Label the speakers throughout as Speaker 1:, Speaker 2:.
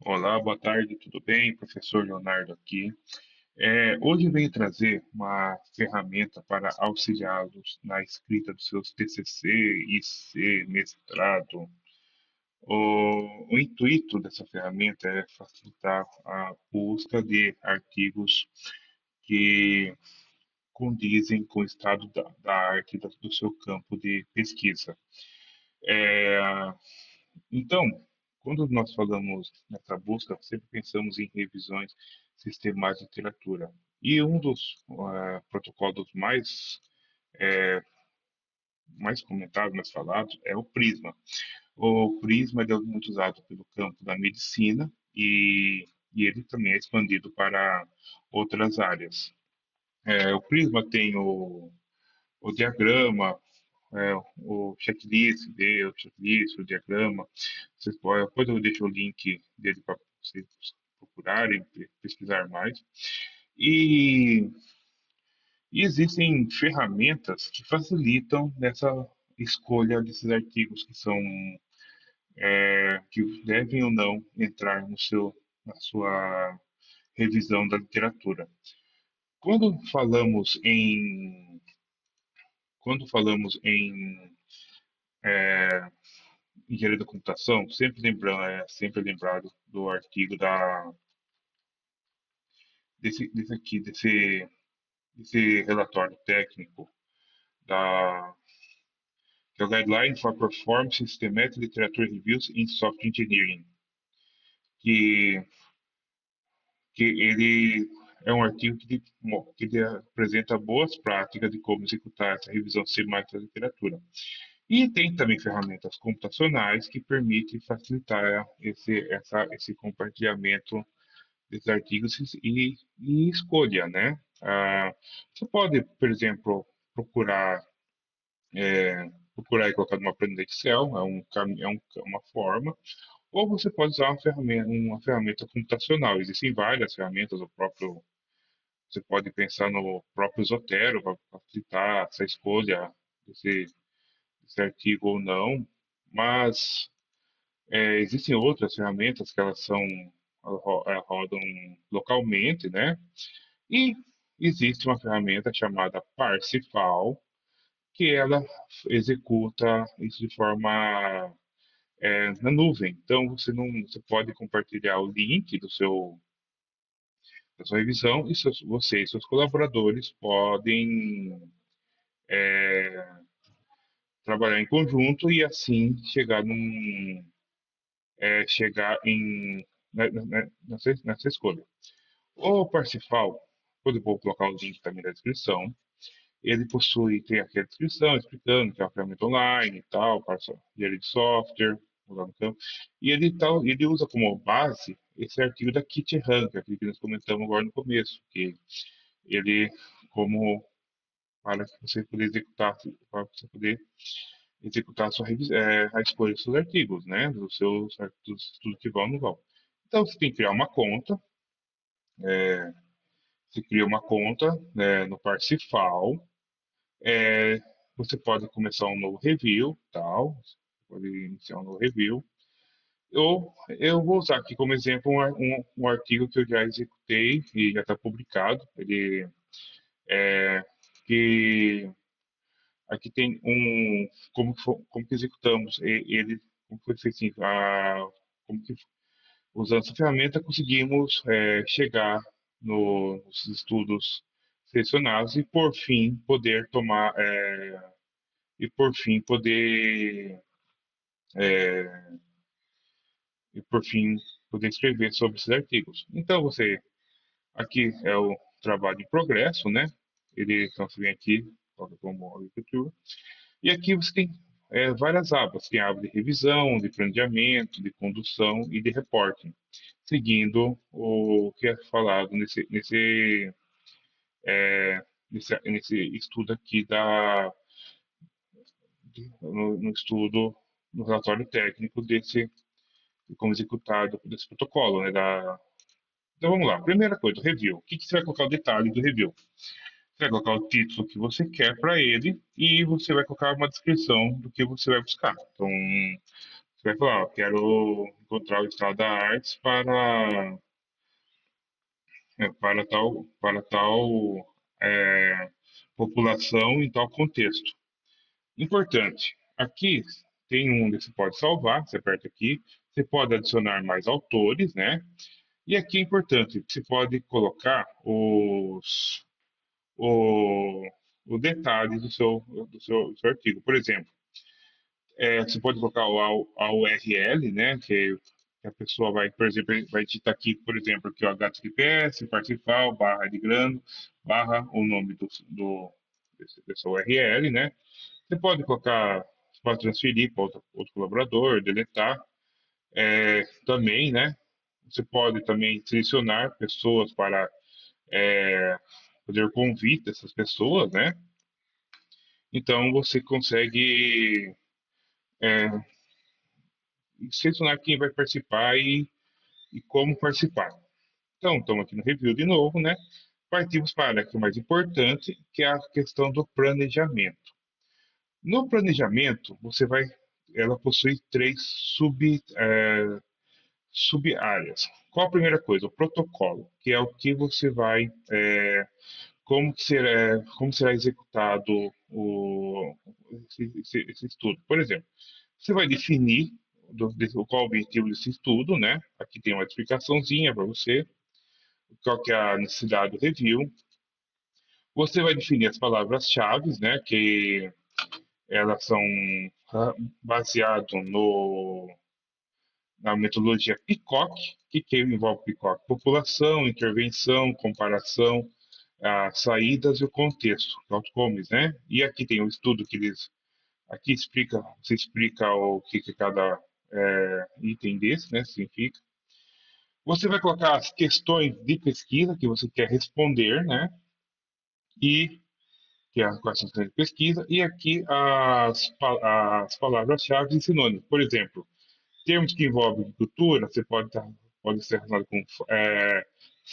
Speaker 1: Olá, boa tarde, tudo bem? Professor Leonardo aqui. Hoje eu venho trazer uma ferramenta para auxiliá-los na escrita dos seus TCC, IC, mestrado. O intuito dessa ferramenta é facilitar a busca de artigos que condizem com o estado da arte do seu campo de pesquisa. É, Então, quando nós falamos nessa busca, sempre pensamos em revisões sistemáticas de literatura. E um dos protocolos mais comentados, mais falados, é o Prisma. O Prisma ele é muito usado pelo campo da medicina e ele também é expandido para outras áreas. O Prisma tem o diagrama, o checklist, o checklist, o diagrama. Depois eu deixo o link dele para vocês procurarem, pesquisar mais. E, e existem ferramentas que facilitam nessa escolha desses artigos que devem ou não entrar na sua revisão da literatura. Quando falamos em quando falamos em engenharia da computação, sempre lembrado do artigo desse relatório técnico da que é o Guideline for Performance Systematic Literature Reviews in Software Engineering, que, que ele é um artigo que apresenta boas práticas de como executar essa revisão sistemática da literatura. E tem também ferramentas computacionais que permitem facilitar esse compartilhamento desses artigos e escolha, né? Você pode, por exemplo, procurar procurar e colocar numa planilha Excel, uma forma, ou você pode usar uma ferramenta computacional. Existem várias ferramentas, você pode pensar no próprio Zotero para facilitar essa escolha desse, desse artigo ou não, mas existem outras ferramentas que rodam localmente, né? E existe uma ferramenta chamada Parsifal, que ela executa isso de forma na nuvem. Então você pode compartilhar o link da sua revisão e você e seus colaboradores podem trabalhar em conjunto e assim chegar nessa escolha. O Parsifal, depois eu vou colocar o link também na descrição. Tem aqui a descrição explicando que é uma ferramenta online e tal, para engenharia de software, lá no campo. E ele usa como base esse artigo da KitHub, aquele que nós comentamos agora no começo, que ele, como para que você poder executar, para você poder executar a escolha dos seus artigos, né? Dos estudos que vão ou não vão. Então, você tem que criar uma conta, você cria uma conta, né, no Parsifal. É, Você pode começar um novo review, tal. Você pode iniciar um novo review. Eu vou usar aqui como exemplo um artigo que eu já executei e já está publicado. Que aqui tem como que executamos ele, como foi feito assim, como que usando essa ferramenta conseguimos chegar nos estudos selecionados e por fim poder tomar e por fim poder e por fim poder escrever sobre esses artigos. Então você aqui é o trabalho em progresso, né? Então você vem aqui, coloca como agricultura, e aqui você tem várias abas. Tem a aba de revisão, de planejamento, de condução e de reporting, seguindo o que é falado nesse estudo aqui no estudo, no relatório técnico de como executado desse protocolo, né? Então vamos lá. Primeira coisa, o review. O que você vai colocar o detalhe do review? Você vai colocar o título que você quer para ele e você vai colocar uma descrição do que você vai buscar. Então, Você vai falar, ó, quero encontrar o estado da arte para tal população em tal contexto. Importante, aqui tem um onde você pode salvar, você aperta aqui, você pode adicionar mais autores, né? E aqui é importante, você pode colocar o, o detalhe do seu artigo. Por exemplo, você pode colocar a URL, né? Que a pessoa vai, por exemplo, vai digitar aqui, por exemplo, aqui o HTTPS, parcial, barra de grano, barra o nome dessa URL, né? Você pode colocar, você pode transferir para outro colaborador, deletar, também, né? Você pode também selecionar pessoas para fazer o convite dessas pessoas, né? Então você consegue selecionar quem vai participar e como participar. Então, estamos aqui no review de novo, né? Partimos para o mais importante, que é a questão do planejamento. No planejamento, ela possui três sub-áreas. Qual a primeira coisa? O protocolo, que é o que você vai, como será executado esse estudo. Por exemplo, você vai definir qual o objetivo desse estudo, né? Aqui tem uma explicaçãozinha para você, qual que é a necessidade do review. Você vai definir as palavras-chave, né? Que elas são baseadas na metodologia PICOC, que envolve PICOC? População, intervenção, comparação, saídas e o contexto, outcomes, né? E aqui tem um estudo que aqui você explica o que cada item desse, né, significa. Você vai colocar as questões de pesquisa que você quer responder, né? E que é a questão de pesquisa, e aqui as palavras-chave e sinônimos. Por exemplo, termos que envolvem agricultura, você pode ser relacionado com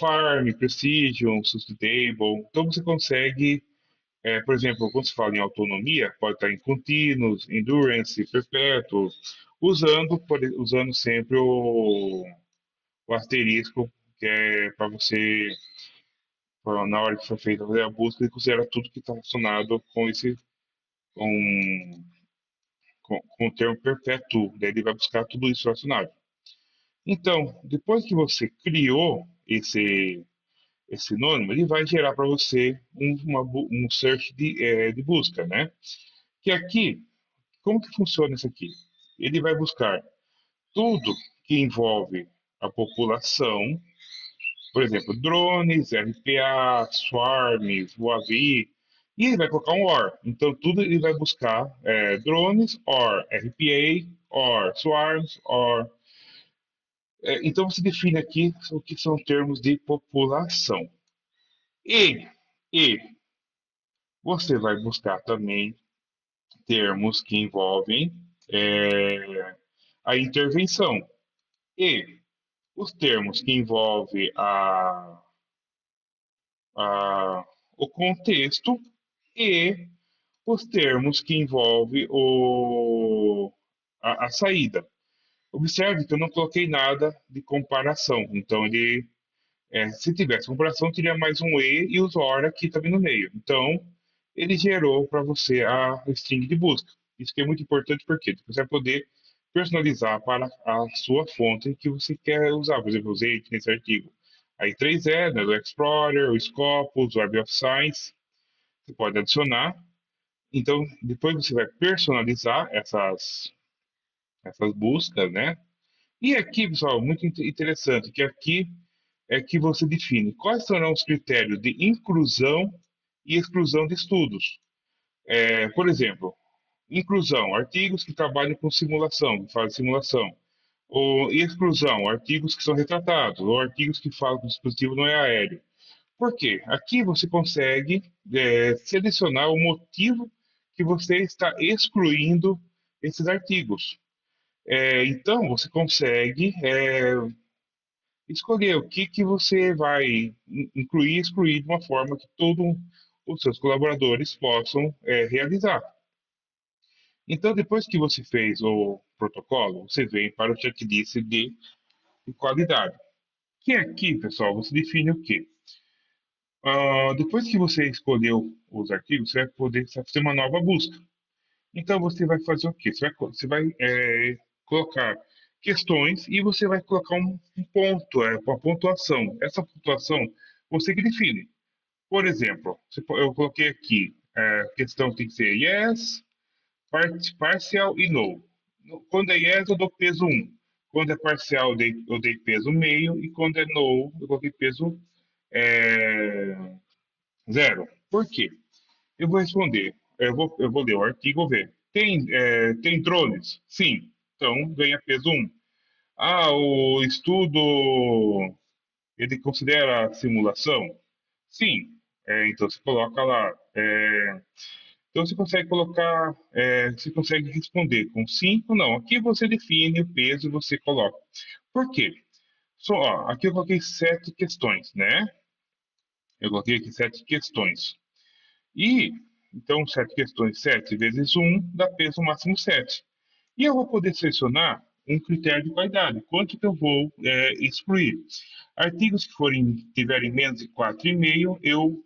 Speaker 1: farm, precision, sustainable. Então você consegue, por exemplo, quando se fala em autonomia, pode estar em continuous, endurance, perpétuo, usando sempre o asterisco, que é para você, na hora que for feita a busca, ele considera tudo que está relacionado com, com o termo perpétuo. Daí ele vai buscar tudo isso relacionado. Então, depois que você criou esse sinônimo, ele vai gerar para você um search de busca, né? Que aqui, como que funciona isso aqui? Ele vai buscar tudo que envolve a população, por exemplo, drones, RPA, swarms, UAV, e ele vai colocar um OR. Então, tudo ele vai buscar drones, OR, RPA, OR, swarms, OR. Então, você define aqui o que são termos de população. E você vai buscar também termos que envolvem a intervenção. E os termos que envolvem a, o contexto e os termos que envolvem a saída. Observe que eu não coloquei nada de comparação. Então, se tivesse comparação, teria mais um e os OR aqui também no meio. Então, ele gerou para você a string de busca. Isso que é muito importante porque você vai poder personalizar para a sua fonte que você quer usar. Por exemplo, eu usei nesse artigo a I3E, né, do Explorer, o Scopus, o Web of Science. Você pode adicionar. Então, depois você vai personalizar essas buscas, né? E aqui, pessoal, muito interessante, que aqui é que você define quais serão os critérios de inclusão e exclusão de estudos. Por exemplo, inclusão, artigos que trabalham com simulação, que fazem simulação. Ou exclusão, artigos que são retratados, ou artigos que falam que o dispositivo não é aéreo. Por quê? Aqui você consegue selecionar o motivo que você está excluindo esses artigos. Então, você consegue escolher o que você vai incluir e excluir de uma forma que todos os seus colaboradores possam realizar. Então, depois que você fez o protocolo, você vem para o checklist de qualidade. Que aqui, pessoal, você define o quê? Depois que você escolheu os artigos, você vai poder fazer uma nova busca. Então, você vai fazer o quê? Você vai colocar questões e você vai colocar um ponto, uma pontuação. Essa pontuação você que define. Por exemplo, eu coloquei aqui, questão tem que ser yes, parcial e no. Quando é yes, eu dou peso 1. Quando é parcial, eu dei peso meio. E quando é no, eu coloquei peso é, 0. Por quê? Eu vou responder. Eu vou ler o artigo e vou ver. Tem drones? Sim. Então, ganha peso 1. O estudo, ele considera simulação? Sim. Então, você coloca lá. Então, você consegue colocar, você consegue responder com sim ou não. Aqui você define o peso e você coloca. Por quê? Aqui eu coloquei 7 questões, né? Eu coloquei aqui 7 questões. E, então, 7 questões, 7 vezes 1 dá peso máximo 7. E eu vou poder selecionar um critério de qualidade. Quanto que eu vou excluir? Artigos que tiverem menos de 4,5,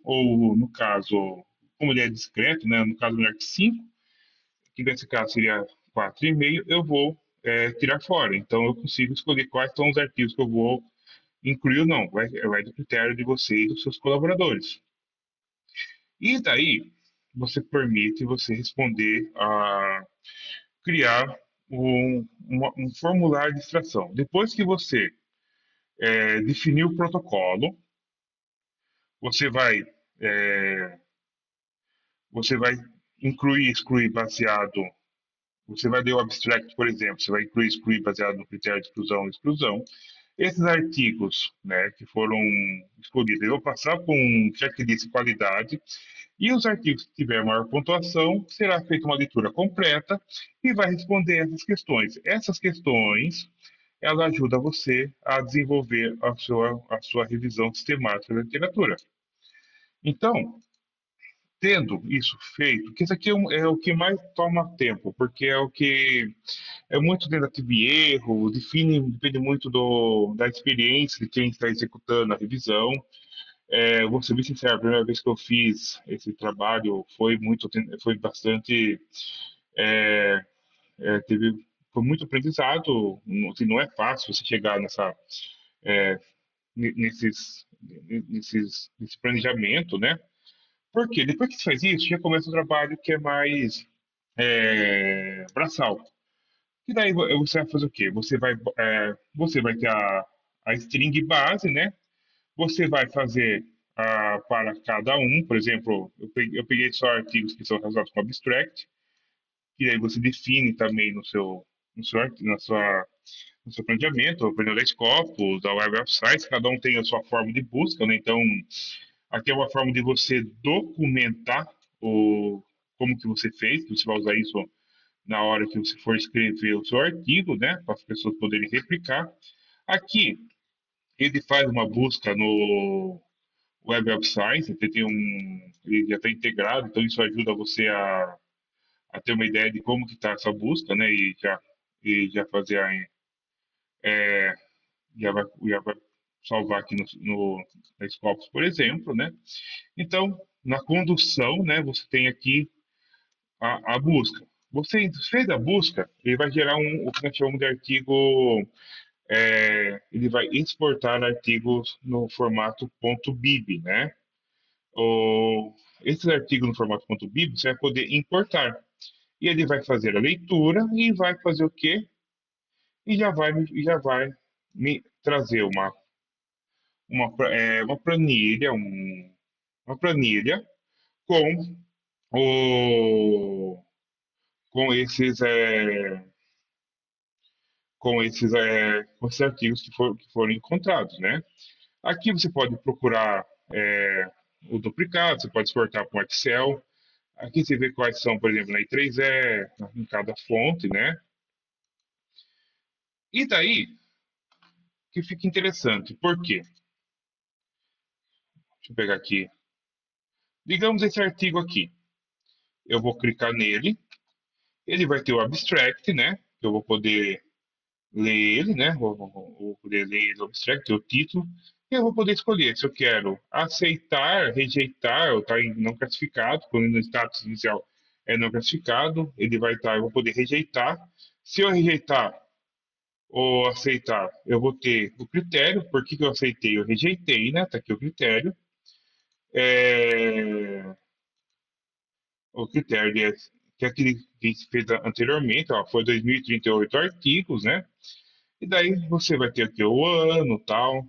Speaker 1: ou no caso, como ele é discreto, né, no caso menor que 5, que nesse caso seria 4,5, eu vou tirar fora. Então, eu consigo escolher quais são os artigos que eu vou incluir ou não. Vai do critério de você e dos seus colaboradores. E daí, você permite você responder a criar um formulário de extração. Depois que você definir o protocolo, você vai, é, você vai incluir e excluir baseado. Você vai ler o abstract, por exemplo, você vai incluir e excluir baseado no critério de inclusão e exclusão. Esses artigos, né, que foram escolhidos, eu vou passar por um checklist de qualidade. E os artigos que tiver maior pontuação, será feita uma leitura completa e vai responder essas questões. Essas questões, ela ajuda você a desenvolver a sua revisão sistemática da literatura. Então, tendo isso feito, que isso aqui é o que mais toma tempo, porque é o que é muito tentativa e erro, depende muito da experiência de quem está executando a revisão. Vou ser bem sincero, a primeira vez que eu fiz esse trabalho foi bastante, é, teve, foi muito aprendizado. Assim, não é fácil você chegar é, nesse planejamento, né? Porque depois que você faz isso, já começa o trabalho que é mais braçal. E daí você vai fazer o quê? Você vai ter a string base, né? Você vai fazer para cada um, por exemplo, eu peguei só artigos que são relacionados com abstract, e aí você define também no seu, arti- na sua, no seu planejamento, o planejamento da Scopus, da Web of Science, cada um tem a sua forma de busca, né? Então, aqui é uma forma de você documentar como que você fez, que você vai usar isso na hora que você for escrever o seu artigo, né? Para as pessoas poderem replicar. Aqui, ele faz uma busca no Web of Science, ele já está integrado, então isso ajuda você a ter uma ideia de como que está essa busca, né? E já fazer já vai salvar aqui na Scopus, por exemplo, né? Então, na condução, né, você tem aqui a busca. Você fez a busca, ele vai gerar o que nós chamamos de artigo, ele vai exportar artigos no formato .bib, né? o, Esses artigos no formato .bib você vai poder importar. E ele vai fazer a leitura e vai fazer o quê? E já vai me trazer uma planilha com, o, com esses, com esses artigos que foram encontrados, né? Aqui você pode procurar o duplicado, você pode exportar para o Excel. Aqui você vê quais são, por exemplo, na I3E, em cada fonte, né? E daí que fica interessante. Por quê? Deixa eu pegar aqui. Digamos esse artigo aqui. Eu vou clicar nele Ele vai ter o abstract, né? Que eu vou poder ler ele, né? Vou poder ler ele, o abstract, o título. E eu vou poder escolher se eu quero aceitar, rejeitar, ou estar em não classificado, quando no status inicial é não classificado, ele vai estar, eu vou poder rejeitar. Se eu rejeitar ou aceitar, eu vou ter o critério, por que que eu aceitei, eu rejeitei, né? Tá aqui o critério. É, o critério que é aquele que se fez anteriormente, ó, foi 2038 artigos, né? E daí você vai ter aqui o ano, tal.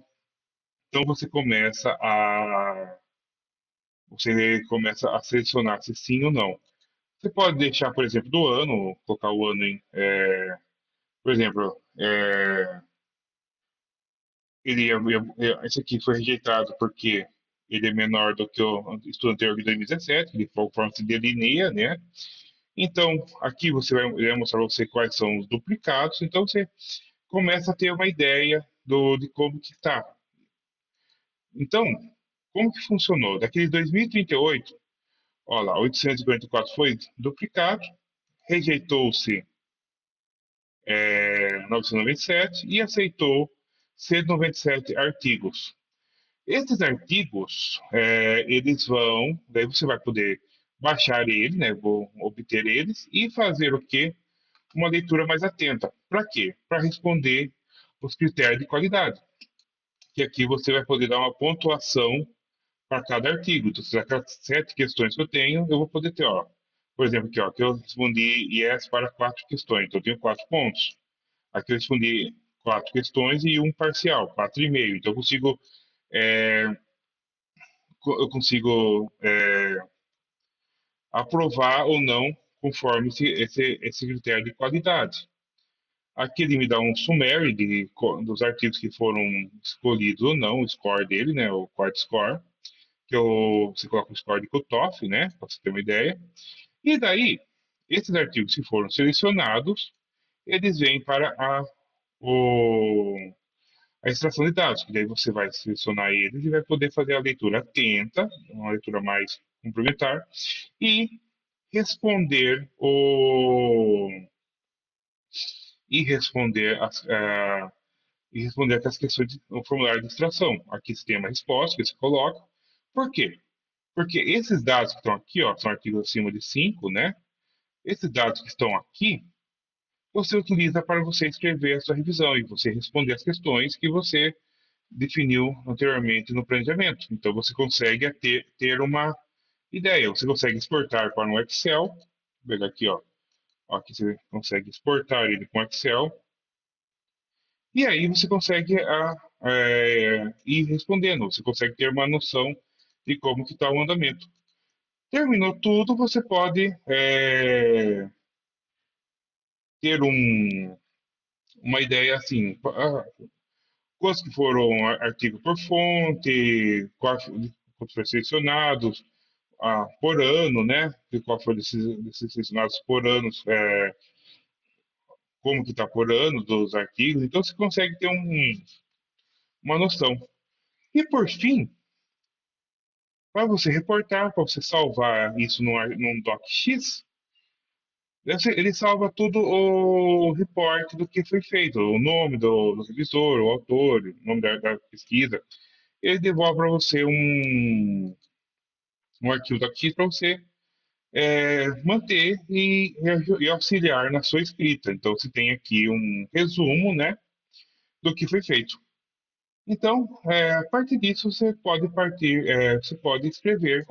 Speaker 1: Então você começa a selecionar se sim ou não. Você pode deixar, por exemplo, do ano, colocar o ano em, por exemplo, esse aqui foi rejeitado porque ele é menor do que o estudo anterior de 2017, ele conforme se delinea, né? Então, aqui ele vai mostrar para você quais são os duplicados, então você começa a ter uma ideia de como que está. Então, como que funcionou? Daqueles 2038, olha lá, 844 foi duplicado, rejeitou-se 997 e aceitou 197 artigos. Esses artigos, eles vão, daí você vai poder baixar eles, né, vou obter eles e fazer o quê? Uma leitura mais atenta. Para quê? Para responder os critérios de qualidade. Que aqui você vai poder dar uma pontuação para cada artigo. Então, se aquelas 7 questões que eu tenho, eu vou poder ter, ó, por exemplo, aqui, ó, que eu respondi yes para 4 questões, então eu tenho 4 pontos. Aqui eu respondi 4 questões e um parcial, 4,5. Então é, eu consigo aprovar ou não conforme esse critério de qualidade. Aqui ele me dá um summary dos artigos que foram escolhidos ou não, o score dele, né, o quarto score, você coloca o score de cutoff, né, para você ter uma ideia. E daí, esses artigos que foram selecionados, eles vêm para a extração de dados, que daí você vai selecionar eles e vai poder fazer a leitura atenta, uma leitura mais complementar, e responder o e responder e responder aquelas questões no formulário de extração. Aqui você tem uma resposta que você coloca. Por quê? Porque esses dados que estão aqui, ó, são artigos acima de 5, né? Esses dados que estão aqui, você utiliza para você escrever a sua revisão e você responder as questões que você definiu anteriormente no planejamento. Então, você consegue ter uma ideia. Você consegue exportar para um Excel. Vou pegar aqui, ó. Aqui você consegue exportar ele com Excel. E aí você consegue ir respondendo. Você consegue ter uma noção de como que está o andamento. Terminou tudo, você pode ter uma ideia assim, quantos que foram artigo por fonte, quantos foram selecionados por ano, né? E qual foi desses selecionados por anos, como que está por ano dos artigos. Então você consegue ter uma noção. E por fim, para você reportar, para você salvar isso num docx, ele salva tudo o reporte do que foi feito, o nome do revisor, o autor, o nome da pesquisa. Ele devolve para você um arquivo docx para você manter e auxiliar na sua escrita. Então, você tem aqui um resumo, né, do que foi feito. Então, a partir disso, você pode escrever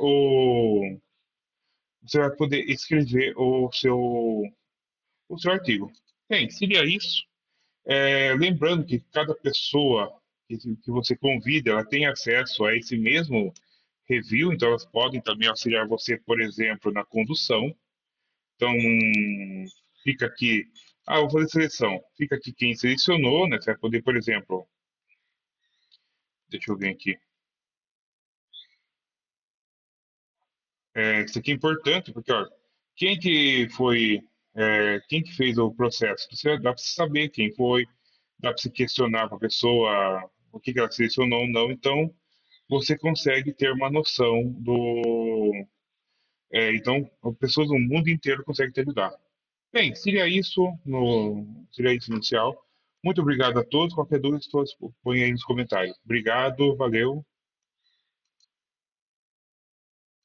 Speaker 1: você vai poder escrever o seu artigo. Bem, seria isso. Lembrando que cada pessoa que você convida, ela tem acesso a esse mesmo review, então elas podem também auxiliar você, por exemplo, na condução. Então, fica aqui, eu vou fazer seleção. Fica aqui quem selecionou, né? Você vai poder, por exemplo, deixa eu ver aqui. Isso aqui é importante, porque, ó, quem que foi, quem que fez o processo? Dá para você saber quem foi, dá para você questionar com a pessoa o que que ela selecionou ou não. Então, você consegue ter uma noção então, pessoas do mundo inteiro conseguem te ajudar. Bem, seria isso inicial. Muito obrigado a todos. Qualquer dúvida, estou a dispor. Põe aí nos comentários. Obrigado, valeu.